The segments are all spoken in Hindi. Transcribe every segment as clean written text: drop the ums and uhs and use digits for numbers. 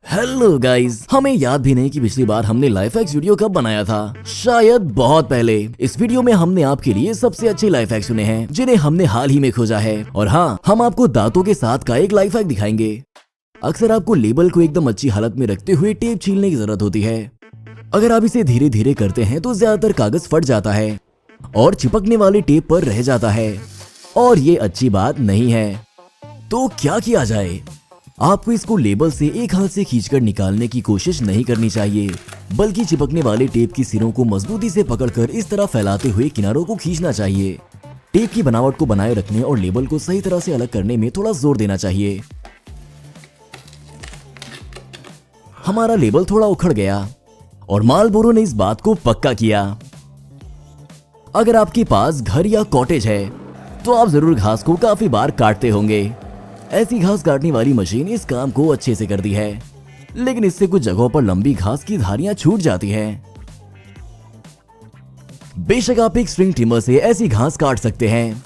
हेलो गाइस, हमें याद भी नहीं कि पिछली बार हमने लाइफ हैक्स वीडियो कब बनाया था। शायद बहुत पहले। इस वीडियो में हमने आपके लिए सबसे अच्छे लाइफ हैक्स चुने हैं जिन्हें हमने हाल ही में खोजा है। और हाँ, हम आपको दांतों के साथ का एक लाइफ हैक दिखाएंगे। अक्सर आपको लेबल को एकदम अच्छी हालत में रखते हुए टेप छीलने की जरूरत होती है। अगर आप इसे धीरे धीरे करते हैं तो ज्यादातर कागज फट जाता है और चिपकने वाले टेप पर रह जाता है, और ये अच्छी बात नहीं है। तो क्या किया जाए? आपको इसको लेबल से एक हाथ से खींचकर निकालने की कोशिश नहीं करनी चाहिए, बल्कि चिपकने वाले टेप की सिरों को मजबूती से पकड़कर इस तरह फैलाते हुए किनारों को खींचना चाहिए। टेप की बनावट को बनाए रखने और लेबल को सही तरह से अलग करने में थोड़ा जोर देना चाहिए। हमारा लेबल थोड़ा उखड़ गया और मार्लबोरो ने इस बात को पक्का किया। अगर आपके पास घर या कॉटेज है तो आप जरूर घास को काफी बार काटते होंगे। ऐसी घास काटने वाली मशीन इस काम को अच्छे से करती है, लेकिन इससे कुछ जगहों पर लंबी घास की धारियां छूट जाती हैं। बेशक आप एक स्ट्रिंग ट्रिमर से ऐसी घास काट सकते हैं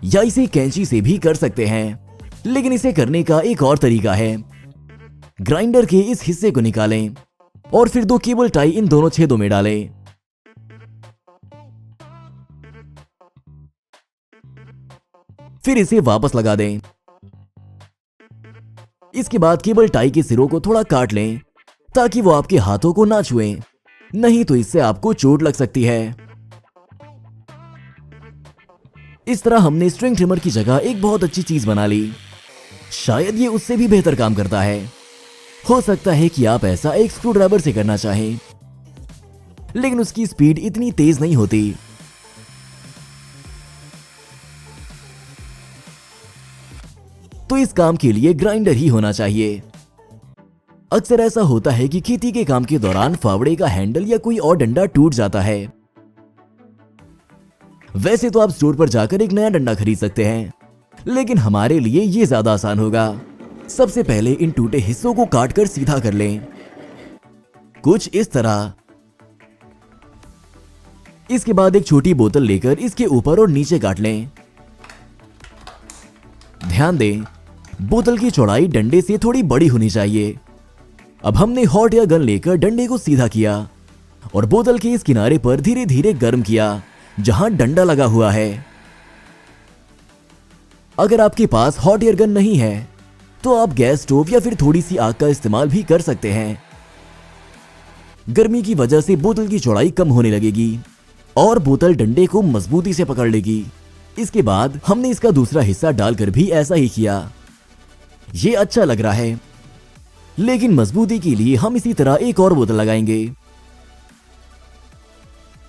या इसे कैंची से भी कर सकते हैं, लेकिन इसे करने का एक और तरीका है। ग्राइंडर के इस हिस्से को निकालें और फिर दो केबल टाई इन दोनों छेदों में डालें। फिर इसे वापस लगा दें। इसके बाद केबल टाई के सिरों को थोड़ा काट लें ताकि वो आपके हाथों को ना छुएं, नहीं तो इससे आपको चोट लग सकती है। इस तरह हमने स्ट्रिंग ट्रिमर की जगह एक बहुत अच्छी चीज बना ली। शायद ये उससे भी बेहतर काम करता है। हो सकता है कि आप ऐसा एक स्क्रू ड्राइवर से करना चाहें, लेकिन उसकी स्पीड इतनी तेज नहीं होती। तो इस काम के लिए ग्राइंडर ही होना चाहिए। अक्सर ऐसा होता है कि खेती के काम के दौरान फावड़े का हैंडल या कोई और डंडा टूट जाता है। वैसे तो आप स्टोर पर जाकर एक नया डंडा खरीद सकते हैं, लेकिन हमारे लिए ये ज्यादा आसान होगा। सबसे पहले इन टूटे हिस्सों को काटकर सीधा कर लें, कुछ इस तरह। इसके बाद एक छोटी बोतल लेकर इसके ऊपर और नीचे काट लें। ध्यान दें, बोतल की चौड़ाई डंडे से थोड़ी बड़ी होनी चाहिए। अब हमने हॉट एयर गन लेकर डंडे को सीधा किया और बोतल के इस किनारे पर धीरे धीरे गर्म किया जहां डंडा लगा हुआ है। अगर आपके पास हॉट एयर गन नहीं है तो आप गैस स्टोव या फिर थोड़ी सी आग का इस्तेमाल भी कर सकते हैं। गर्मी की वजह से बोतल की चौड़ाई कम होने लगेगी और बोतल डंडे को मजबूती से पकड़ लेगी। इसके बाद हमने इसका दूसरा हिस्सा डालकर भी ऐसा ही किया। ये अच्छा लग रहा है, लेकिन मजबूती के लिए हम इसी तरह एक और बोतल लगाएंगे,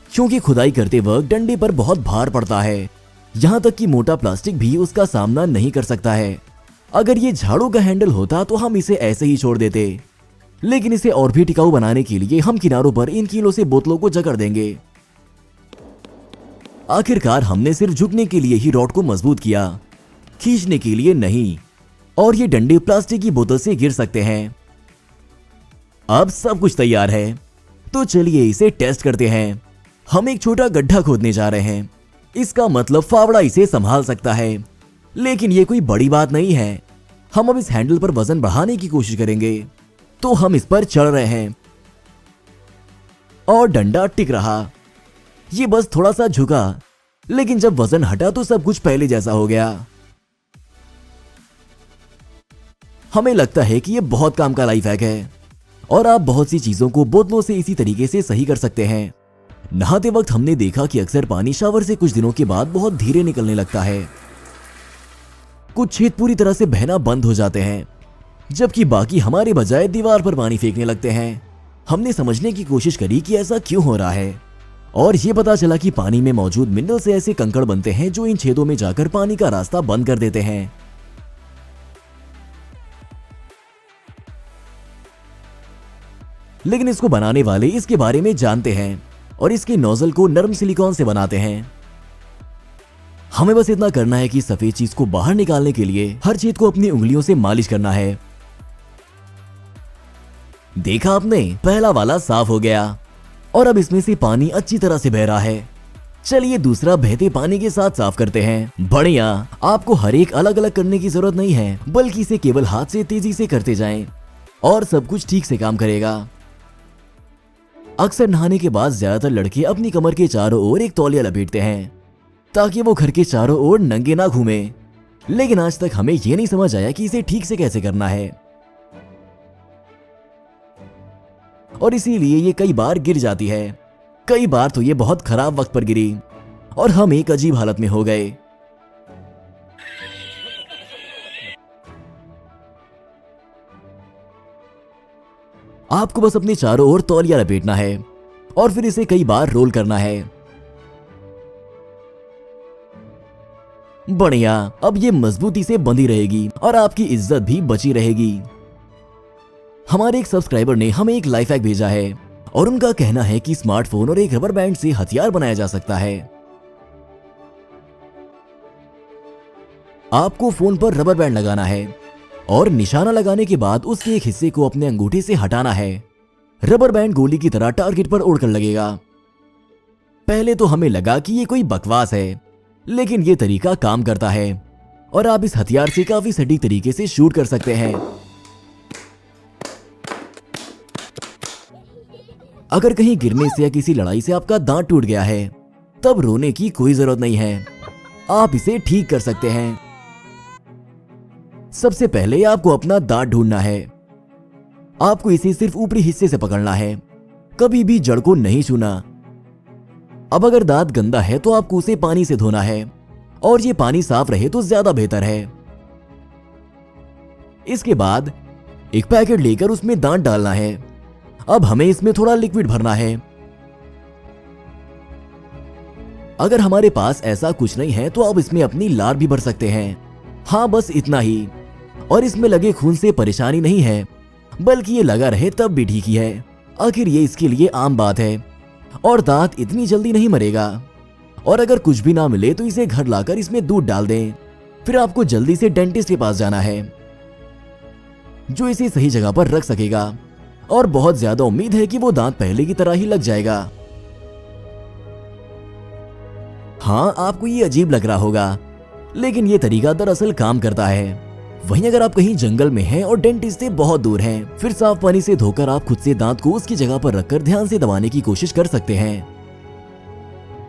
क्योंकि खुदाई करते वक्त डंडे पर बहुत भार पड़ता है, यहां तक कि मोटा प्लास्टिक भी उसका सामना नहीं कर सकता है। अगर ये झाड़ू का हैंडल होता तो हम इसे ऐसे ही छोड़ देते, लेकिन इसे और भी टिकाऊ बनाने के लिए हम किनारों पर इन कीलों से बोतलों को जकड़ देंगे। आखिरकार हमने सिर्फ झुकने के लिए ही रॉड को मजबूत किया, खींचने के लिए नहीं, और ये डंडे प्लास्टिक की बोतल से गिर सकते हैं। अब सब कुछ तैयार है, तो चलिए इसे टेस्ट करते हैं। हम एक छोटा गड्ढा खोदने जा रहे हैं। इसका मतलब फावड़ा इसे संभाल सकता है, लेकिन ये कोई बड़ी बात नहीं है। हम अब इस हैंडल पर वजन बढ़ाने की कोशिश करेंगे, तो हम इस पर चढ़ रहे हैं और डंडा टिक रहा। ये बस थोड़ा सा झुका, लेकिन जब वजन हटा तो सब कुछ पहले जैसा हो गया। हमें लगता है कि ये बहुत काम का लाइफ हैक है, और आप बहुत सी चीजों को बोतलों से इसी तरीके से सही कर सकते हैं। नहाते वक्त हमने देखा कि अक्सर पानी शावर से कुछ दिनों के बाद बहुत धीरे निकलने लगता है। कुछ छेद पूरी तरह से बहना बंद हो जाते हैं, जबकि बाकी हमारे बजाय दीवार पर पानी फेंकने लगते हैं। हमने समझने की कोशिश करी कि ऐसा क्यों हो रहा है, और ये पता चला कि पानी में मौजूद मिनरल से ऐसे कंकड़ बनते हैं जो इन छेदों में जाकर पानी का रास्ता बंद कर देते हैं। लेकिन इसको बनाने वाले इसके बारे में जानते हैं और इसके नोजल को नरम सिलिकॉन से बनाते हैं। हमें बस इतना करना है कि सफेद चीज को बाहर निकालने के लिए हर छेद को अपनी उंगलियों से मालिश करना है। देखा आपने, पहला वाला साफ हो गया और अब इसमें से पानी अच्छी तरह से बह रहा है। चलिए दूसरा बहते पानी के साथ साफ करते हैं। बढ़िया, आपको हर एक अलग अलग करने की जरूरत नहीं है, बल्कि इसे केवल हाथ से तेजी से करते जाएं। और सब कुछ ठीक से काम करेगा। अक्सर नहाने के बाद ज्यादातर लड़के अपनी कमर के चारों ओर एक तौलिया लपेटते हैं ताकि वो घर के चारों ओर नंगे ना घूमे। लेकिन आज तक हमें यह नहीं समझ आया कि इसे ठीक से कैसे करना है, और इसीलिए ये कई बार गिर जाती है। कई बार तो ये बहुत खराब वक्त पर गिरी और हम एक अजीब हालत में हो गए। आपको बस अपने चारों ओर तौलिया लपेटना है और फिर इसे कई बार रोल करना है। बढ़िया, अब ये मजबूती से बंधी रहेगी और आपकी इज्जत भी बची रहेगी। हमारे एक सब्सक्राइबर ने हमें एक लाइफ हैक भेजा है और उनका कहना है कि स्मार्टफोन और एक रबर बैंड से हथियार बनाया जा सकता है। आपको फोन पर रबर बैंड लगाना है और निशाना लगाने के बाद उसके एक हिस्से को अपने अंगूठे से हटाना है। रबर बैंड गोली की तरह टारगेट पर उड़कर लगेगा। पहले तो हमें लगा कि ये कोई बकवास है, लेकिन ये तरीका काम करता है और आप इस हथियार से काफी सटीक तरीके से शूट कर सकते हैं। अगर कहीं गिरने से या किसी लड़ाई से आपका दांत टूट गया है, तब रोने की कोई जरूरत नहीं है, आप इसे ठीक कर सकते हैं। सबसे पहले आपको अपना दांत ढूंढना है। आपको इसे सिर्फ ऊपरी हिस्से से पकड़ना है, कभी भी जड़ को नहीं छूना। अब अगर दांत गंदा है तो आपको उसे पानी से धोना है और ये पानी साफ रहे तो ज्यादा बेहतर है। इसके बाद एक पैकेट लेकर उसमें दांत डालना है। अब हमें इसमें थोड़ा लिक्विड भरना है। अगर हमारे पास ऐसा कुछ नहीं है तो आप इसमें अपनी लार भी भर सकते हैं। हाँ, बस इतना ही। और इसमें लगे खून से परेशानी नहीं है, बल्कि ये लगा रहे तब भी ठीक ही है। आखिर ये इसके लिए आम बात है और दांत इतनी जल्दी नहीं मरेगा। और अगर कुछ भी ना मिले तो इसे घर लाकर इसमें दूध डाल दें। फिर आपको जल्दी से डेंटिस्ट के पास जाना है जो इसे सही जगह पर रख सकेगा और बहुत ज्यादा उम्मीद है कि वो दांत पहले की तरह ही लग जाएगा। हाँ, आपको ये अजीब लग रहा होगा, लेकिन ये तरीका दरअसल काम करता है। वहीं अगर आप कहीं जंगल में हैं और डेंटिस्ट से बहुत दूर हैं, फिर साफ पानी से धोकर आप खुद से दांत को उसकी जगह पर रखकर ध्यान से दबाने की कोशिश कर सकते हैं।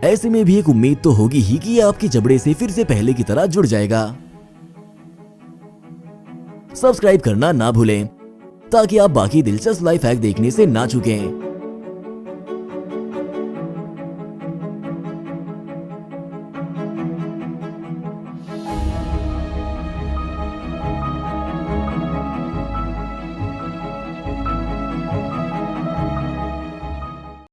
ऐसे में भी एक उम्मीद तो होगी ही कि ये आपके जबड़े से फिर से पहले की तरह जुड़ जाएगा। सब्सक्राइब करना ना भूलें ताकि आप बाकी दिलचस्प लाइफ हैक देखने से ना चूकें।